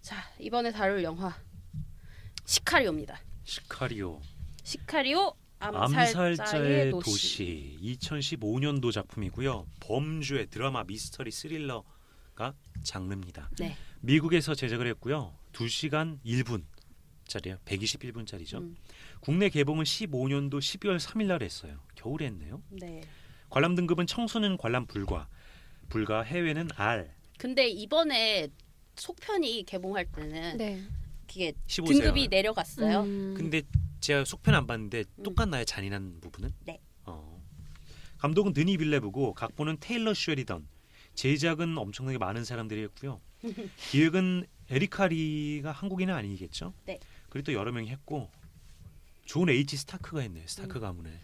자, 이번에 다룰 영화 시카리오입니다. 시카리오 암살자의 암살자의 도시. 도시 2015년도 작품이고요. 범죄, 드라마, 미스터리, 스릴러가 장르입니다. 네. 미국에서 제작을 했고요. 2시간 1분짜리요. 121분짜리죠. 국내 개봉은 15년도 12월 3일 날 했어요. 겨울에 했네요. 네. 관람 등급은 청소년 관람 불가. 해외는 R. 근데 이번에 속편이 개봉할 때는 네. 이게 15세 등급이 내려갔어요. 근데 제가 속편 안 봤는데 똑같나요? 잔인한 부분은? 네. 감독은 드니 빌레브고 각본은 테일러 쉐리던. 제작은 엄청나게 많은 사람들이 했고요. 기획은 에리카 리가 한국인은 아니겠죠? 네. 그리고 또 여러 명이 했고 존 H 스타크가 했네요. 스타크 가문에.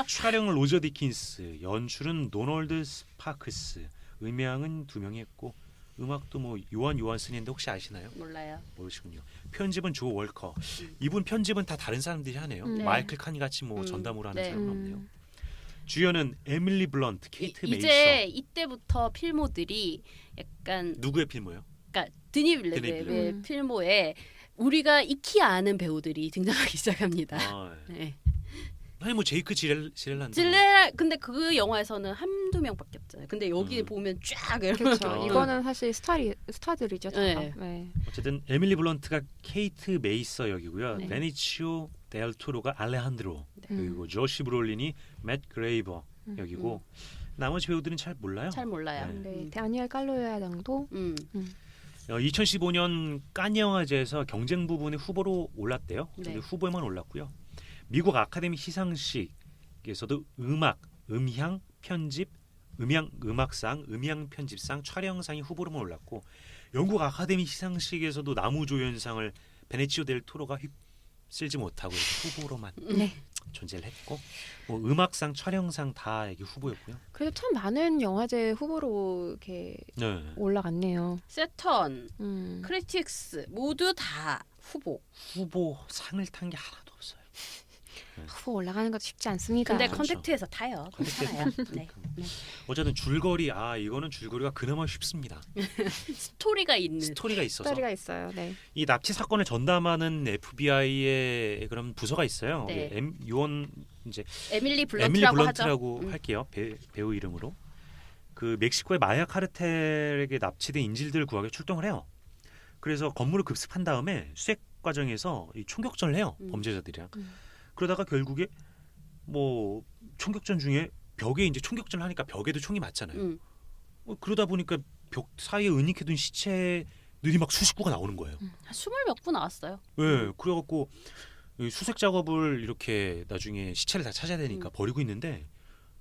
촬영은 로저 디킨스, 연출은 도널드 스파크스, 음향은 2명이 했고 음악도 뭐 요한슨인데 혹시 아시나요? 몰라요. 모르시군요. 편집은 조 월커. 이분 편집은 다 다른 사람들이 하네요. 네. 마이클 칸 같이 뭐 전담으로 하는 네. 사람은 없네요. 주연은 에밀리 블런트, 케이트 메이서. 이제 이때부터 필모들이 약간 누구의 필모요? 그러니까 드니 드니 빌레브의 빌레브. 필모에 우리가 익히 아는 배우들이 등장하기 시작합니다. 네. 아니 뭐 제이크 지렐란도 근데 그 영화에서는 한두 명밖에 없잖아요. 근데 여기 보면 쫙 그렇죠. 어. 이거는 사실 스타들이죠. 다. 네. 네. 어쨌든 에밀리 블런트가 케이트 메이서 역이고요. 네. 베니치오 델 토로가 알레한드로 그리고 조시 브롤린이 맷 그레이버 역이고 나머지 배우들은 잘 몰라요. 잘 몰라요. 네. 네. 다니엘 칼로야 등도 2015년 칸 영화제에서 경쟁 부분에 후보로 올랐대요. 네. 근데 후보에만 올랐고요. 미국 아카데미 시상식에서도 음악, 음향, 편집, 음악상, 음향 편집상, 촬영상이 후보로만 올랐고 영국 아카데미 시상식에서도 나무조연상을 베네치오 델 토로가 휩쓸지 못하고 이렇게 후보로만 네. 존재를 했고 뭐 음악상, 촬영상 다 이게 후보였고요. 그래도 참 많은 영화제 후보로 이렇게 네. 올라갔네요. 세턴, 음. 크리틱스 모두 다 후보. 후보 상을 탄 게 하나도 없어요. 후보 올라가는 것도 쉽지 않습니다. 근데 그렇죠. 컨택트에서 타요. 괜찮아요. 네. 네. 어쨌든 이거는 줄거리가 그나마 쉽습니다. 스토리가 있는. 스토리가 있어서 스토리가 있어요. 네. 이 납치 사건을 전담하는 FBI의 그런 부서가 있어요. 네. 유언 이제 에밀리 에밀리 블런트라고 블런트라고 하죠. 할게요. 배우 이름으로 그 멕시코의 마약 카르텔에게 납치된 인질들을 구하기 출동을 해요. 그래서 건물을 급습한 다음에 수색 과정에서 이 총격전을 해요. 범죄자들이랑. 그러다가 결국에 뭐 총격전 중에 벽에 이제 총격전을 하니까 벽에도 총이 맞잖아요. 그러다 보니까 벽 사이에 은닉해둔 시체들이 막 수십 구가 나오는 거예요. 한 20몇 분 나왔어요. 네, 그래갖고 이 수색 작업을 이렇게 나중에 시체를 다 찾아야 되니까 버리고 있는데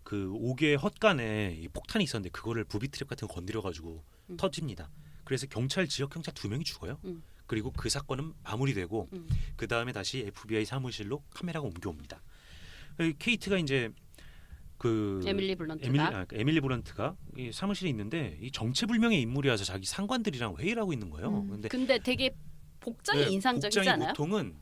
그 옥의 헛간에 이 폭탄이 있었는데 그거를 부비 트랩 같은 거 건드려가지고 터집니다. 그래서 지역 경찰 2명이 죽어요. 그리고 그 사건은 마무리되고 그 다음에 다시 FBI 사무실로 카메라가 옮겨옵니다. 케이트가 이제 그 에밀리 블런트가 에밀리 블런트가 이 사무실에 있는데 이 정체불명의 인물이라서 자기 상관들이랑 회의를 하고 있는 거예요. 근데 되게 복장이 네, 인상적이지 복장이 않아요? 보통은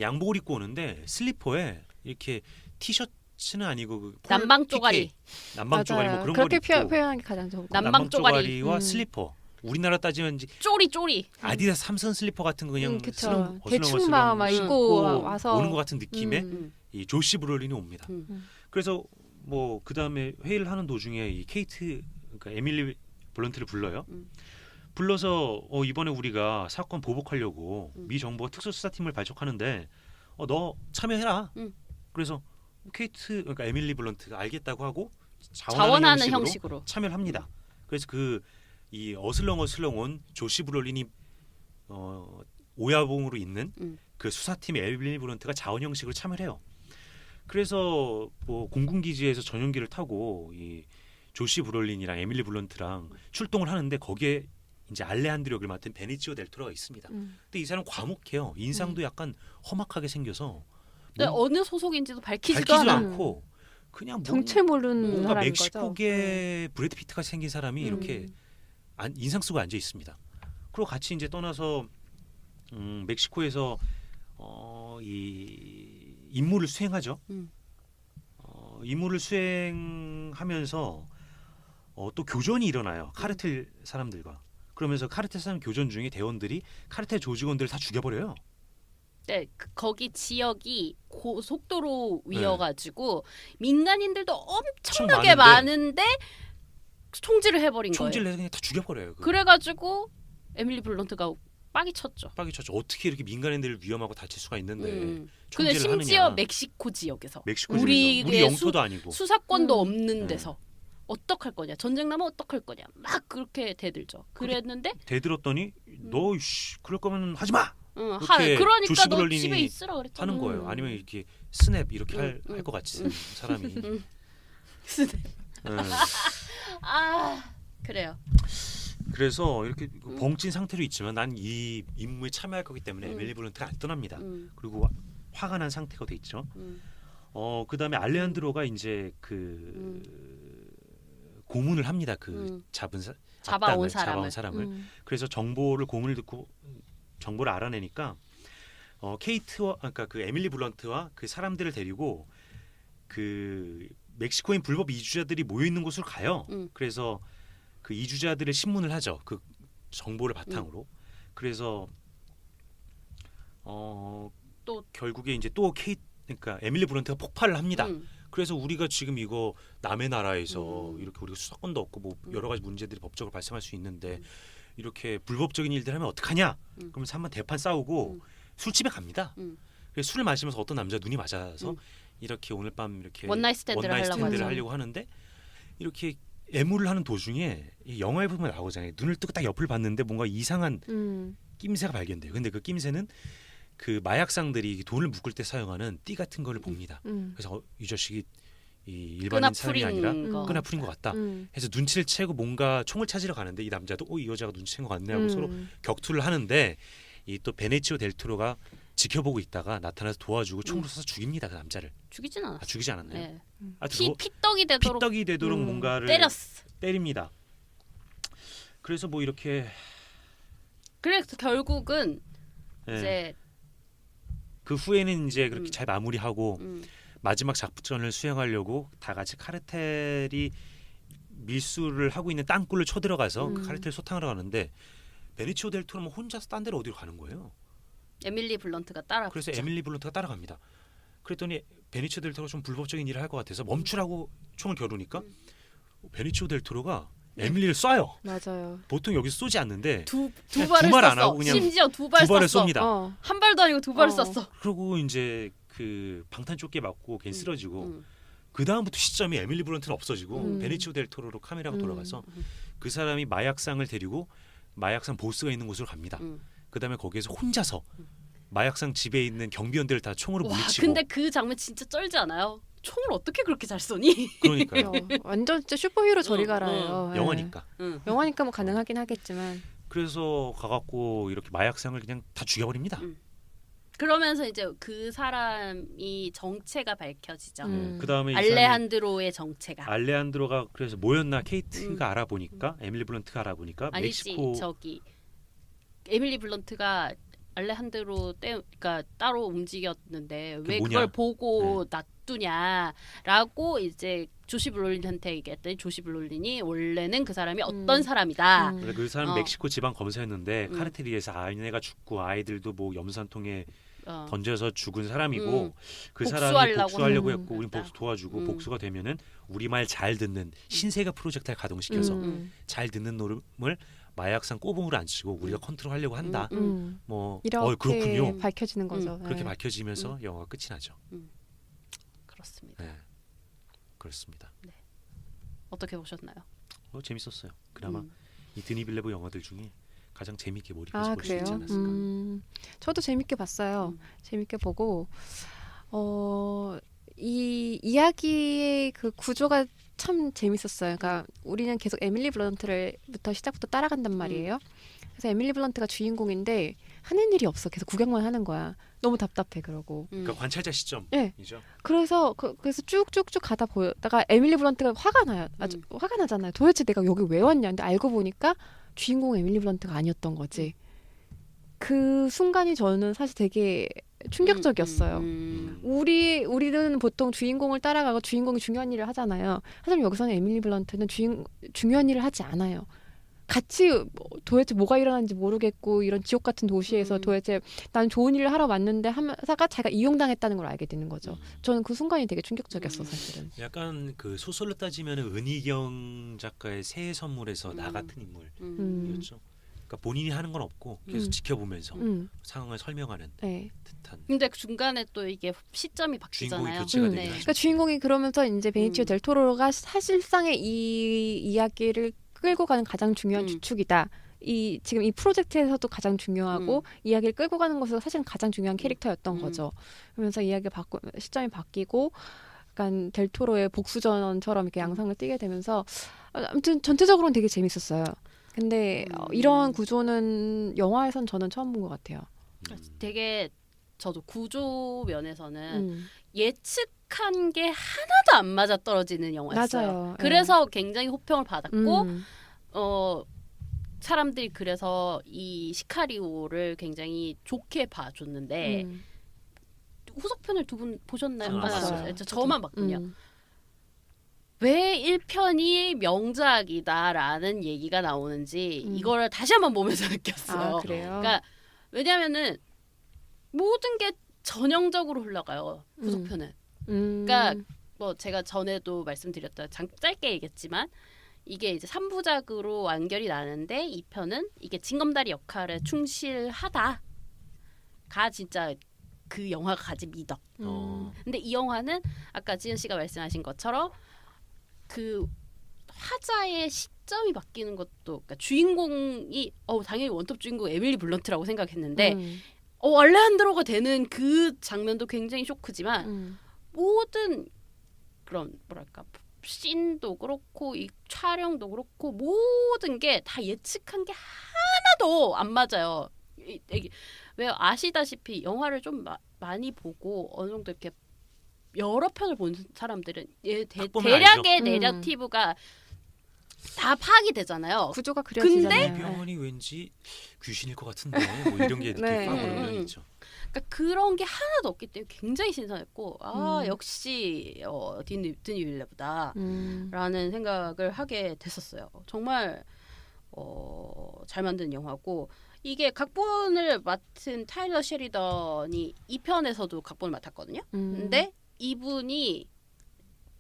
양복을 입고 오는데 슬리퍼에 이렇게 티셔츠는 아니고 그 남방 쪼가리. 남방 쪼가리 뭐 그런 걸 그렇게 입고 표현하는 게 가장 좋을 것 같아요. 남방 쪼가리. 쪼가리와 슬리퍼. 우리나라 따지면 이제 쪼리. 아디다스 삼선 슬리퍼 같은 거 그냥 그쵸. 어슬렁어슬렁 대충 막 입고 와서 오는 것 같은 느낌의 음. 이 조시 브롤린이 옵니다. 음. 그래서 뭐 그 다음에 회의를 하는 도중에 이 케이트 그러니까 에밀리 블런트를 불러요. 불러서 이번에 우리가 사건 보복하려고 미 정부가 특수수사팀을 발족하는데 너 참여해라. 그래서 케이트 그러니까 에밀리 블런트가 알겠다고 하고 자원하는 형식으로 참여를 합니다. 그래서 이 어슬렁어슬렁 온 조시 브롤린이 오야봉으로 있는 그 수사팀의 에밀리 블런트가 자원 형식으로 참여를 해요. 그래서 뭐 공군기지에서 전용기를 타고 이 조시 브롤린이랑 에밀리 블런트랑 출동을 하는데 거기에 이제 알레한드로 역을 맡은 베니치오 델 토로가 있습니다. 근데 이 사람 과묵해요. 인상도 약간 험악하게 생겨서 근데 어느 소속인지도 밝히지도 밝히지도 않아. 않고 그냥 정체 모르는 뭔가 사람인 거죠. 멕시코계 브래드 피트가 생긴 사람이 이렇게 인상 쓰고 앉아 있습니다. 그리고 같이 이제 떠나서 멕시코에서 이 임무를 수행하죠. 임무를 수행하면서 또 교전이 일어나요. 카르텔 사람들과. 그러면서 카르텔 사람 교전 중에 대원들이 카르텔 조직원들을 다 죽여버려요. 네, 거기 지역이 고속도로 위여가지고 민간인들도 엄청나게 많은데 많은데 총질을 해버린 총질을 거예요. 해서 그냥 다 죽여버려요. 그래가지고 에밀리 블런트가 빡이 쳤죠. 빡이 쳤죠. 어떻게 이렇게 민간인들을 위험하고 다칠 수가 있는데 근데 총질을 심지어 하느냐. 멕시코 지역에서 멕시코 우리의 우리 영토도 아니고 수사권도 음. 없는 네. 데서 어떡할 거냐, 전쟁 나면 어떡할 거냐, 막 그렇게 대들죠. 그랬는데 대들었더니 너 그럴 거면 하지 마 그러니까 조시 너 브롤린이 집에 있으라 그랬잖아. 하는 거예요. 아니면 이렇게 스냅 이렇게 할 것 같이 사람이. 아 그래요. 그래서 이렇게 벙찐 상태로 있지만 난 이 임무에 참여할 거기 때문에 음. 에밀리 블런트가 안 떠납니다. 음, 그리고 화가 난 상태가 돼 있죠. 그다음에 알레한드로가 이제 그 고문을 합니다. 그 잡아온 사람을. 그래서 정보를 고문을 듣고 정보를 알아내니까 케이트와 그러니까 그 에밀리 블런트와 그 사람들을 데리고 그 멕시코인 불법 이주자들이 모여 있는 곳으로 가요. 그래서 그 이주자들의 신문을 하죠. 그 정보를 바탕으로. 그래서 또 결국에 이제 또 그러니까 에밀리 블런트가 폭발을 합니다. 그래서 우리가 지금 이거 남의 나라에서 이렇게 우리가 수사권도 없고 뭐 여러 가지 문제들이 법적으로 발생할 수 있는데 이렇게 불법적인 일들 하면 어떡하냐? 그러면서 한번 대판 싸우고 술집에 갑니다. 그래서 술을 마시면서 어떤 남자 눈이 맞아서 이렇게 오늘 밤 이렇게 원나잇 스탠드를 하려고 하는데 이렇게 애무를 하는 도중에 이 영화에 보면 나오잖아요. 눈을 뜨고 딱 옆을 봤는데 뭔가 이상한 낌새가 발견돼요. 근데 그 낌새는 그 마약상들이 돈을 묶을 때 사용하는 띠 같은 거를 봅니다. 그래서 이 자식이 이 일반인 사람이 아니라 끈아풀인 것 같다. 해서 눈치를 채고 뭔가 총을 찾으러 가는데 이 남자도 이 여자가 눈치챈 것 같네 하고 서로 격투를 하는데 이 또 베네치오 델 토로가 지켜보고 있다가 나타나서 도와주고 총으로 쏴서 죽입니다. 그 남자를. 죽이진 않았어. 죽이지 않았나요? 네. 피떡이 되도록 뭔가를 때렸어. 때립니다. 그래서 뭐 이렇게 그래서 결국은 이제 그 후에는 이제 그렇게 잘 마무리하고 음. 마지막 작전을 수행하려고 다 같이 카르텔이 밀수를 하고 있는 땅굴을 쳐들어가서 그 카르텔 소탕하러 가는데 베니치오 델 토로는 혼자서 딴 데로 어디로 가는 거예요. 에밀리 블런트가 따라. 그래서 에밀리 블런트가 따라갑니다. 그랬더니 베니치오 델 토로가 좀 불법적인 일을 할 것 같아서 멈추라고 총을 겨루니까 베니치오 델 토로가 에밀리를 쏴요. 맞아요. 보통 여기서 쏘지 않는데 두 그냥 발을 두발 안 쐈어. 하고 그냥 심지어 두 발 쐈어. 쏩니다. 한 발도 아니고 두 발 쐈어. 그리고 이제 그 방탄조끼 맞고 괜히 쓰러지고 그 다음부터 시점이 에밀리 블런트는 없어지고 베니치오 델 토로로 카메라가 돌아가서 그 사람이 마약상을 데리고 마약상 보스가 있는 곳으로 갑니다. 그 다음에 거기에서 혼자서 마약상 집에 있는 경비원들을 다 총으로 와, 물리치고. 근데 그 장면 진짜 쩔지 않아요? 총을 어떻게 그렇게 잘 쏘니? 그러니까요. 완전 진짜 슈퍼히어로 저리 가라요. 예. 영화니까. 영화니까 뭐 가능하긴 하겠지만. 그래서 가갖고 이렇게 마약상을 그냥 다 죽여버립니다. 그러면서 이제 그 사람이 정체가 밝혀지죠. 그 다음에 알레한드로의 정체가. 알레한드로가 그래서 뭐였나 케이트가 알아보니까 에밀리 블런트가 알아보니까 아니지 멕시코 저기 에밀리 블런트가 알레한드로 그러니까 따로 움직였는데 왜 뭐냐? 그걸 보고 놔두냐라고 이제 조시 블롤린한테 얘기했더니 조시 블롤린이 원래는 그 사람이 어떤 사람이다. 그래서 그 사람 멕시코 지방 검사였는데 카르텔리에서 아내가 죽고 아이들도 뭐 염산통에 던져서 죽은 사람이고 그 사람이 복수하려고 했고 우린 복수 도와주고 복수가 되면은 우리 말 잘 듣는 신세가 프로젝트를 가동시켜서 잘 듣는 노름을 마약상 꼬봉으로 안 치고 우리가 컨트롤하려고 한다. 뭐 이렇게 그렇군요. 밝혀지는 거죠. 그렇게 네. 밝혀지면서 영화가 끝이 나죠. 그렇습니다. 네, 그렇습니다. 어떻게 보셨나요? 재밌었어요. 그나마 이 드니 빌레브 영화들 중에 가장 재밌게 몰입해서 아 볼 수 그래요? 있지 않았을까. 저도 재밌게 봤어요. 재밌게 보고 이 이야기의 그 구조가 참 재밌었어요. 그러니까 우리는 계속 에밀리 블런트를부터 시작부터 따라간단 말이에요. 그래서 에밀리 블런트가 주인공인데 하는 일이 없어. 계속 구경만 하는 거야. 너무 답답해 그러고. 그러니까 관찰자 시점이죠. 네. 그래서 그래서 쭉쭉쭉 가다 보다가 에밀리 블런트가 화가 나요. 아주 화가 나잖아요. 도대체 내가 여기 왜 왔냐. 근데 알고 보니까 주인공 에밀리 블런트가 아니었던 거지. 그 순간이 저는 사실 되게 충격적이었어요. 우리는 보통 주인공을 따라가고 주인공이 중요한 일을 하잖아요. 하지만 여기서는 에밀리 블런트는 중요한 일을 하지 않아요. 같이 도대체 뭐가 일어나는지 모르겠고 이런 지옥 같은 도시에서 도대체 난 좋은 일을 하러 왔는데 하면서가 자기가 이용당했다는 걸 알게 되는 거죠. 저는 그 순간이 되게 충격적이었어 사실은. 약간 그 소설로 따지면 은희경 작가의 새해 선물에서 나 같은 인물이었죠. 그러니까 본인이 하는 건 없고 계속 지켜보면서 상황을 설명하는 네. 듯한. 근데 중간에 또 이게 시점이 주인공이 바뀌잖아요. 교체가 네. 되긴 하죠. 그러니까 주인공이 그러면서 이제 베니치오 델 토로가 사실상의 이 이야기를 끌고 가는 가장 중요한 주축이다. 지금 이 프로젝트에서도 가장 중요하고 이야기를 끌고 가는 것에서 사실은 가장 중요한 캐릭터였던 거죠. 그러면서 시점이 바뀌고 약간 델 토로의 복수전처럼 이렇게 양상을 띠게 되면서 아무튼 전체적으로는 되게 재밌었어요. 근데 이런 구조는 영화에선 저는 처음 본 것 같아요. 되게 저도 구조 면에서는 예측한 게 하나도 안 맞아 떨어지는 영화였어요. 맞아요. 그래서 굉장히 호평을 받았고 사람들이 그래서 이 시카리오를 굉장히 좋게 봐줬는데 후속편을 두 분 보셨나요? 안 봤어요. 저만 봤군요. 왜 1편이 명작이다라는 얘기가 나오는지 이거를 다시 한번 보면서 느꼈어요. 아, 그래요? 그러니까 왜냐면은 모든 게 전형적으로 흘러가요. 후속편은. 그러니까 뭐 제가 전에도 말씀드렸다 짧게 얘기했지만 이게 이제 3부작으로 완결이 나는데 2편은 이게 징검다리 역할에 충실하다가 진짜 그 영화가 가진 미덕. 근데 이 영화는 아까 지은 씨가 말씀하신 것처럼 그 화자의 시점이 바뀌는 것도 그러니까 주인공이 당연히 원톱 주인공 에밀리 블런트라고 생각했는데 알레한드로가 되는 그 장면도 굉장히 쇼크지만 모든 그런 뭐랄까 씬도 그렇고 이 촬영도 그렇고 모든 게 다 예측한 게 하나도 안 맞아요. 왜 아시다시피 영화를 좀 많이 보고 어느 정도 이렇게 여러 편을 본 사람들은 대략의 내러티브가 다 파악이 되잖아요. 구조가 그려지잖아요. 이 병원이 왠지 귀신일 것 같은데 뭐 이런 게 이렇게 막 오는 있죠. 그러니까 그런 게 하나도 없기 때문에 굉장히 신선했고 역시 드니 빌레브다라는 생각을 하게 됐었어요. 정말 잘 만든 영화고 이게 각본을 맡은 타일러 셰리던이 2편에서도 각본을 맡았거든요. 근데 이분이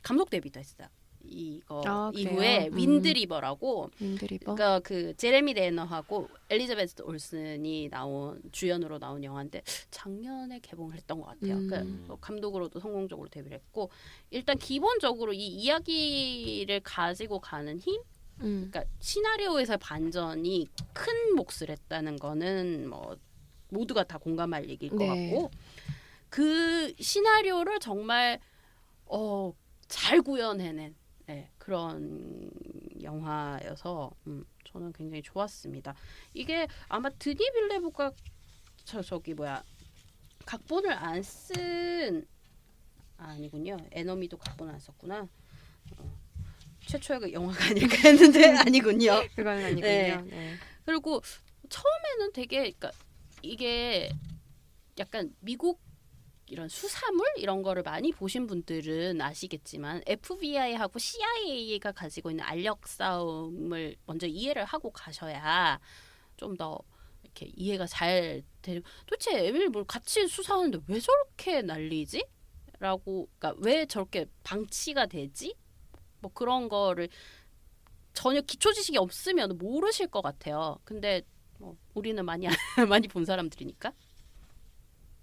감독 데뷔도 했어요. 이거 이후에 윈드리버라고 그러니까 그 제레미 레너하고 엘리자베스 올슨이 주연으로 나온 영화인데 작년에 개봉을 했던 것 같아요. 그러니까 감독으로도 성공적으로 데뷔를 했고 일단 기본적으로 이 이야기를 가지고 가는 힘 그러니까 시나리오에서의 반전이 큰 몫을 했다는 거는 뭐 모두가 다 공감할 얘기일 것 같고 그 시나리오를 정말 잘 구현해낸 그런 영화여서 저는 굉장히 좋았습니다. 이게 아마 드니 빌레브가 저기 뭐야 각본을 안 쓴 아니군요. 에너미도 각본 안 썼구나. 최초의 영화가 아닐까 했는데 아니군요. 그건 아니군요. 네. 그리고 처음에는 되게 그러니까 이게 약간 미국 이런 수사물 이런 거를 많이 보신 분들은 아시겠지만 FBI하고 CIA가 가지고 있는 알력 싸움을 먼저 이해를 하고 가셔야 좀 더 이렇게 이해가 잘 되고 도대체 에밀 뭘 같이 수사하는데 왜 저렇게 난리지? 라고 그러니까 왜 저렇게 방치가 되지? 뭐 그런 거를 전혀 기초 지식이 없으면 모르실 것 같아요. 근데 뭐 우리는 많이 본 사람들이니까.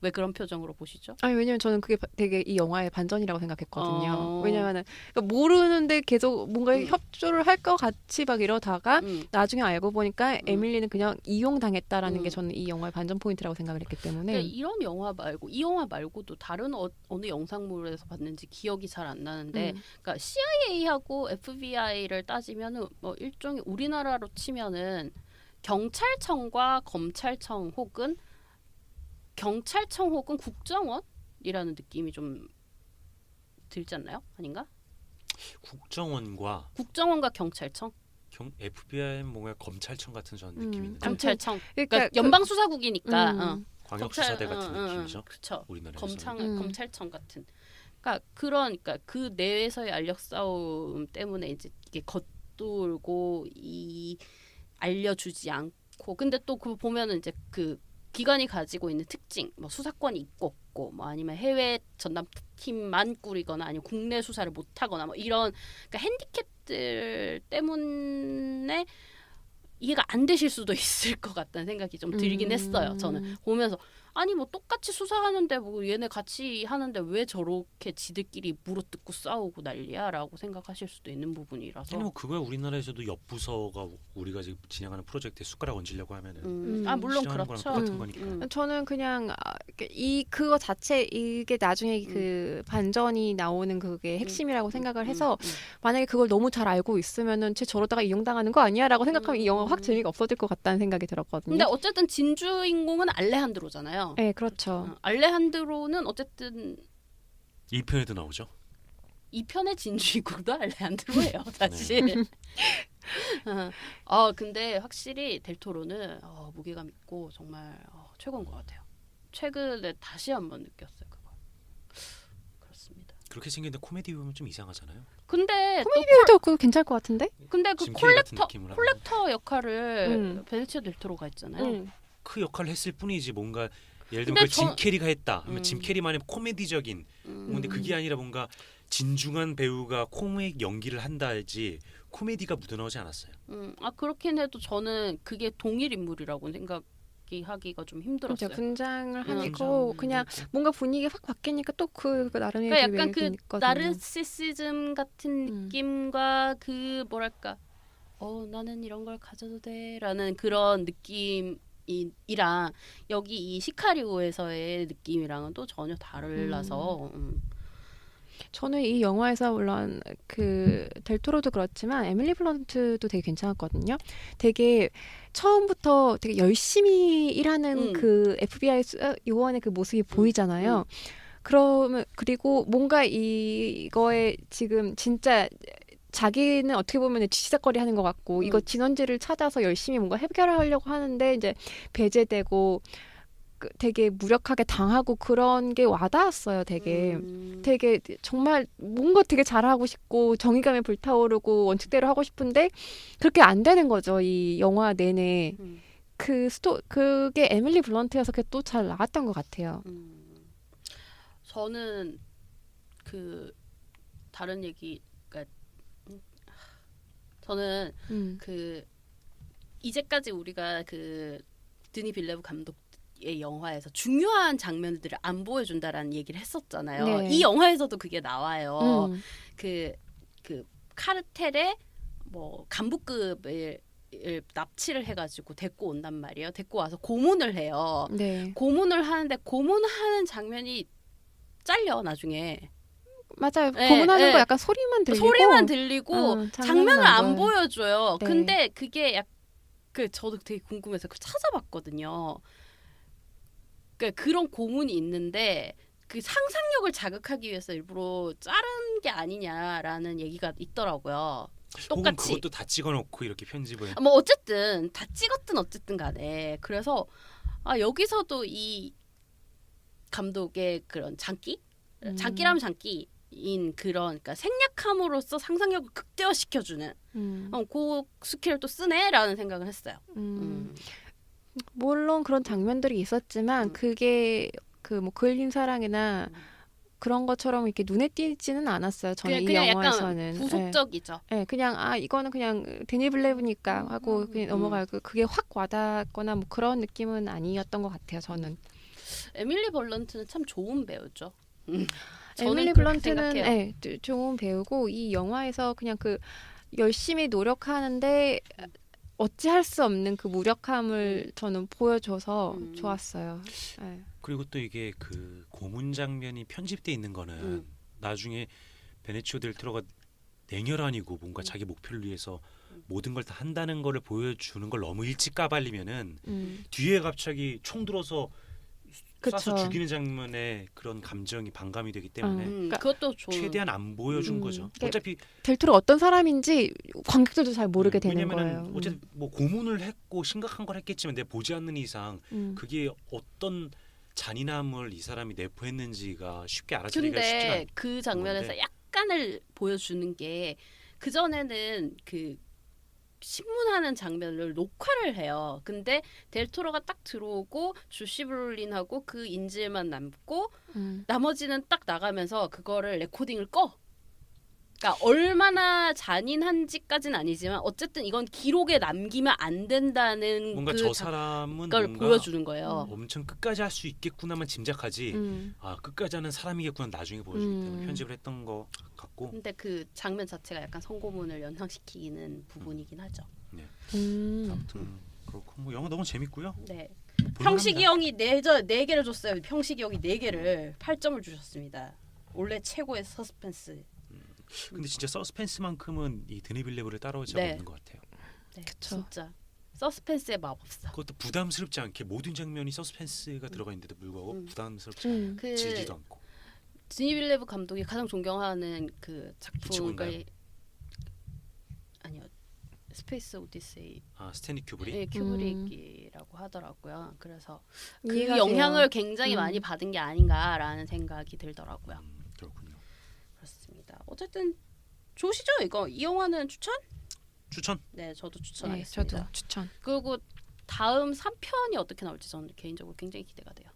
왜 그런 표정으로 보시죠? 아니 왜냐면 저는 그게 되게 이 영화의 반전이라고 생각했거든요. 왜냐면은 그러니까 모르는데 계속 뭔가 협조를 할 것 같이 막 이러다가 나중에 알고 보니까 에밀리는 그냥 이용당했다라는 게 저는 이 영화의 반전 포인트라고 생각을 했기 때문에 그러니까 이런 영화 말고 이 영화 말고도 다른 어느 영상물에서 봤는지 기억이 잘 안 나는데 그러니까 CIA하고 FBI를 따지면은 뭐 일종의 우리나라로 치면은 경찰청과 검찰청 혹은 국정원이라는 느낌이 좀 들지 않나요? 아닌가? 국정원과 경찰청? FBI는 뭔가 검찰청 같은 저는 느낌이 있는데 경찰청. 그러니까 연방수사국이니까 광역수사대 같은 느낌이죠. 그렇죠. 우리나라에서 검찰청 같은. 그러니까 그 내에서의 알력 싸움 때문에 이제 이게 겉돌고 이 알려주지 않고 근데 또 그 보면은 이제 그 기관이 가지고 있는 특징 뭐 수사권이 있고 없고 뭐 아니면 해외 전담팀만 꾸리거나 아니면 국내 수사를 못하거나 뭐 이런 그러니까 핸디캡들 때문에 이해가 안 되실 수도 있을 것 같다는 생각이 좀 들긴 했어요. 저는 보면서 아니 뭐 똑같이 수사하는데 뭐 얘네 같이 하는데 왜 저렇게 지들끼리 물어뜯고 싸우고 난리야라고 생각하실 수도 있는 부분이라서 아니 뭐 그거야 우리나라에서도 옆 부서가 우리가 지금 진행하는 프로젝트에 숟가락 얹으려고 하면은 아 물론 싫어하는 그렇죠. 거랑 똑같은 거니까. 저는 그냥 그거 자체 이게 나중에 그 반전이 나오는 그게 핵심이라고 생각을 해서 만약에 그걸 너무 잘 알고 있으면은 쟤 저러다가 이용당하는 거 아니야라고 생각하면 이 영화 확 재미가 없어질 것 같다는 생각이 들었거든요. 근데 어쨌든 진주인공은 알레한드로잖아요. 네, 그렇죠. 알레한드로는 어쨌든 2편에도 나오죠. 2편의 진주인공도 알레한드로예요, 사실. 근데 확실히 델토로는 무게감 있고 정말 최고인 것 같아요. 최근에 다시 한번 느꼈어요, 그거. 그렇습니다. 그렇게 생겼는데 코미디 보면 좀 이상하잖아요. 근데 코미디도 그거 괜찮을 것 같은데? 근데 그 짐 캐리 같은 느낌으로 하면. 콜렉터 역할을 베네치오 델토로가 했잖아요. 그 역할을 했을 뿐이지 뭔가 예를 들면 근데 짐 캐리가 했다 하면 짐 캐리만의 코미디적인 근데 그게 아니라 뭔가 진중한 배우가 코믹 연기를 한다지 코미디가 묻어나오지 않았어요. 그렇긴 해도 저는 그게 동일 인물이라고 생각이 하기가 좀 힘들었어요. 그렇죠. 분장을 하고 그냥 뭔가 분위기 확 바뀌니까 또 그 나름의 그러니까 약간 그 있거든요. 나르시시즘 같은 느낌과 그 뭐랄까 나는 이런 걸 가져도 돼라는 그런 느낌이랑 여기 이 시카리오에서의 느낌이랑은 또 전혀 달라서 저는 이 영화에서 물론 그 델토로도 그렇지만 에밀리 블런트도 되게 괜찮았거든요. 되게 처음부터 되게 열심히 일하는 그 FBI 요원의 그 모습이 보이잖아요. 그리고 뭔가 이거에 지금 진짜 자기는 어떻게 보면 지시작거리 하는 것 같고 이거 진원지를 찾아서 열심히 뭔가 해결하려고 하는데 이제 배제되고 되게 무력하게 당하고 그런 게 와닿았어요. 되게 정말 뭔가 되게 잘하고 싶고 정의감에 불타오르고 원칙대로 하고 싶은데 그렇게 안 되는 거죠. 이 영화 내내 그게 에밀리 블런트여서 그게 또 잘 나왔던 것 같아요. 저는 그 다른 얘기 저는 그 이제까지 우리가 그 드니 빌레브 감독의 영화에서 중요한 장면들을 안 보여준다라는 얘기를 했었잖아요. 네. 이 영화에서도 그게 나와요. 그 카르텔의 뭐 간부급을 납치를 해가지고 데리고 온단 말이에요. 데리고 와서 고문을 해요. 네. 고문을 하는데 고문하는 장면이 잘려 나중에. 맞아요. 네, 고문하는 네. 거 약간 소리만 들리고 장면을 안 안 보여줘요. 네. 근데 그게 저도 되게 궁금해서 그걸 찾아봤거든요. 그런 고문이 있는데 그 상상력을 자극하기 위해서 일부러 자른 게 아니냐라는 얘기가 있더라고요. 혹은 똑같이. 그것도 다 찍어놓고 이렇게 편집을 뭐 어쨌든 다 찍었든 어쨌든 간에 그래서 여기서도 이 감독의 그런 장기라면 장기인 그런 그러니까 생략함으로써 상상력을 극대화시켜주는 그 스킬을 또 쓰네라는 생각을 했어요. 물론 그런 장면들이 있었지만 그게 그 뭐 그을린 사랑이나 그런 것처럼 이렇게 눈에 띄지는 않았어요. 저는 이 그냥 영화에서는 약간 부속적이죠. 네, 그냥 이거는 그냥 데니 블레브니까 하고 그냥 넘어가고 그게 확 와닿거나 뭐 그런 느낌은 아니었던 것 같아요. 저는 에밀리 블런트는 참 좋은 배우죠. 에밀리 블런트는 좋은 배우고 이 영화에서 그냥 그 열심히 노력하는데 어찌할 수 없는 그 무력함을 저는 보여줘서 좋았어요. 네. 그리고 또 이게 그 고문 장면이 편집돼 있는 거는 나중에 베네치오 델 토로가 냉혈한이고 뭔가 자기 목표를 위해서 모든 걸 다 한다는 거를 보여주는 걸 너무 일찍 까발리면은 뒤에 갑자기 총 들어서 쏴서 죽이는 장면에 그런 감정이 반감이 되기 때문에 그것도 좋은. 최대한 안 보여준 거죠. 어차피 델토로 어떤 사람인지 관객들도 잘 모르게 되는 왜냐면은 거예요. 어쨌든 뭐 고문을 했고 심각한 걸 했겠지만 내가 보지 않는 이상 그게 어떤 잔인함을 이 사람이 내포했는지가 쉽게 알아차리기가 쉽지가 않아요. 근데 그 장면에서 약간을 보여주는 게 그 전에는 그 신문하는 장면을 녹화를 해요. 근데 델토로가 딱 들어오고 주시 브롤린하고 그 인질만 남고 나머지는 딱 나가면서 그거를 레코딩을 꺼. 그러니까 얼마나 잔인한지까지는 아니지만 어쨌든 이건 기록에 남기면 안 된다는 뭔가 그 저 사람은 걸 뭔가 보여주는 거예요. 엄청 끝까지 할 수 있겠구나만 짐작하지. 아 끝까지 하는 사람이겠구나 나중에 보여주기 때문에 편집을 했던 것 같고. 근데 그 장면 자체가 약간 성고문을 연상시키는 부분이긴 하죠. 아무튼 그렇고 뭐 영화 너무 재밌고요. 네. 볼만합니다. 평식이 형이 네 개를 줬어요. 평식이 형이 4개를 8점을 주셨습니다. 원래 최고의 서스펜스. 근데 진짜 서스펜스만큼은 이 드니 빌레브를 따라오지 네. 않는 것 같아요. 네, 그쵸. 진짜 서스펜스의 마법사. 그것도 부담스럽지 않게 모든 장면이 서스펜스가 들어가 있는데도 불구하고 부담스럽지 않고 그 지지도 않고. 드니 빌레브 감독이 가장 존경하는 그 작품이 이치고인가요? 아니요. 스페이스 오디세이. 아 스탠리 큐브릭. 네, 큐브릭이라고 하더라고요. 그래서 그 이해가 영향을 돼요. 굉장히 많이 받은 게 아닌가라는 생각이 들더라고요. 그렇군요. 그렇습니다. 어쨌든 좋으시죠? 이거 이 영화는 추천? 추천. 네, 저도 네, 추천하겠습니다. 저도 추천. 그리고 다음 3편이 어떻게 나올지 저는 개인적으로 굉장히 기대가 돼요.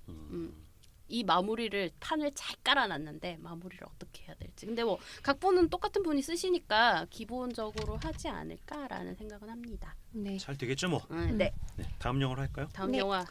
이 마무리를 판을 잘 깔아놨는데 마무리를 어떻게 해야 될지. 근데 뭐 각본은 똑같은 분이 쓰시니까 기본적으로 하지 않을까라는 생각은 합니다. 네. 잘 되겠죠 뭐. 네, 네, 다음 영화로 할까요? 다음 네. 영화